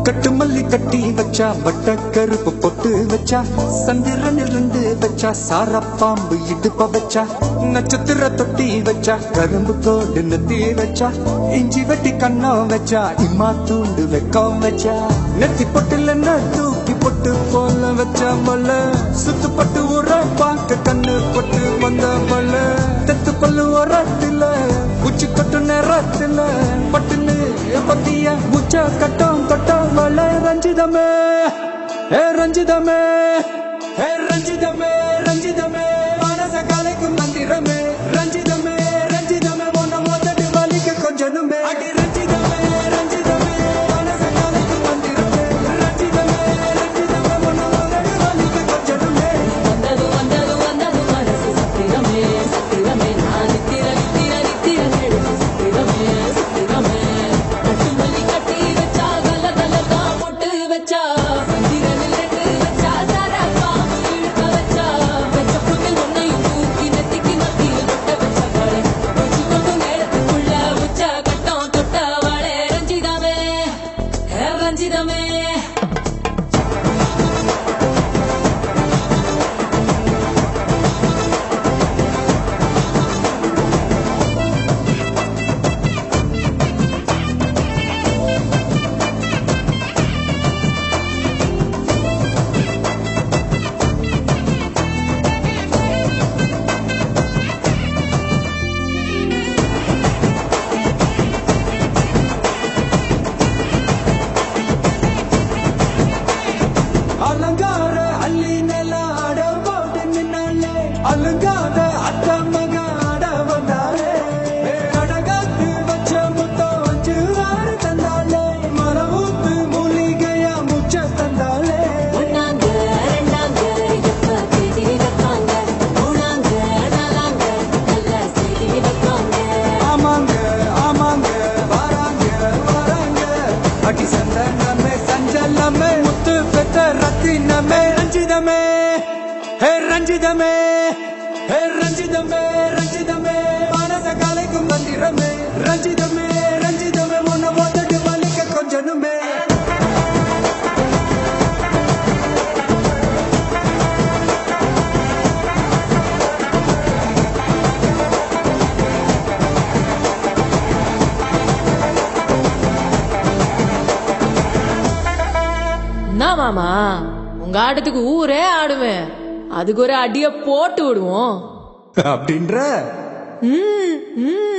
கட்டு மல்லி கட்டி வச்சா வட்ட கருப்பு பொட்டு வச்சா சந்திரன் இருந்து வச்சா சார பாம்பு இடுப்ப வச்சா நட்சத்திர தொட்டி வச்சா கரும்பு கோடு நெத்தி வச்சா இஞ்சி வெட்டி கண்ணம் வச்சா இம்மா தூண்டு வெக்கம் வச்சா நெத்தி பொட்டுல தூக்கி பொட்டு போல வச்சா மல்ல சுத்து பட்டு உர பாக்க கண்ணு பொட்டு வந்த மல்ல தெத்து பல்லு உரத்துல உச்சி கொட்டு நேரத்துல பட்டுன்னு பத்திய முச்ச கட்டம் கட்டம் மல்ல ரஞ்சிதமே ஏ ரஞ்சிதமே ஏ ரஞ்சிதமே ரஞ்சிதமே மனச கலைக்கும் மந்திரமே ரஞ்சிதமே ரஞ்சிதமே ஒன்ன மொத்தட்டு வலிக்க கொஞ்சனுமே அடி ரஞ்சிதமே ரஞ்சிதமே மனச கலைக்கும் மந்திரமே ரஞ்சிதமே ரஞ்சிதமே ஒன்ன மொத்தட்டு வலிக்க கொஞ்சனுமே வந்தது வந்தது வந்தது மனசு சத்திரமே சத்திரமே நான் நித்திர நித்திர நித்திர எழுது சத்திரமே சத்திரமே கட்டு மல்லி கட்டி வச்சா கல கலக்கா பொட்டு வச்சா சந்திரனில் ரெண்டு வச்சா சாரா பாம்பு இழுக்க வச்சா வெச்ச புட்டில் ஒன்னையும் தூக்கி நெத்திக்கு மத்தியில் கொட்ட வச்ச வாழை உச்சி கொண்டு நேரத்துக்குள்ள உச்ச கட்டம் தொட்ட வாழை ரஞ்சிதமே ரஞ்சிதமே அலங்கார அள்ளி நில ஆட போட்டு நின்னாலே அலங்காத அத்த மக ஆட வந்தாலே அடகாத்து வச்ச முத்தம் வச்சு ஆறு தந்தாலே மரவூத்து மூலிகையா முச்ச தந்தாலே ஒன்னாங்க ரெண்டாங்க எப்ப தேதி வைப்பாங்க மூணாங்க நாலாங்க நல்ல செய்தி வைப்பாங்க ஆமாங்க ஆமாங்க வராங்க வராங்க அடி சந்தனமே சஞ்சலமே முத்து பெத்த ரத்தினமே ரஞ்சிதமே ஹே ரஞ்சிதமே ஹே ரஞ்சிதமே ரஞ்சிதமே மனச கலைக்கும் மந்திரமே ரஞ்சிதமே ரஞ்சிதமே உன்னை மொத்தட்டு வலிக்க கொஞ்சனுமே என்ன மாமா உங்க ஆட்டத்துக்கு ஊரே ஆடுவேன் அதுக்கு ஒரு அடிய போட்டு விடுவோம் அப்படின்ற ம் ம்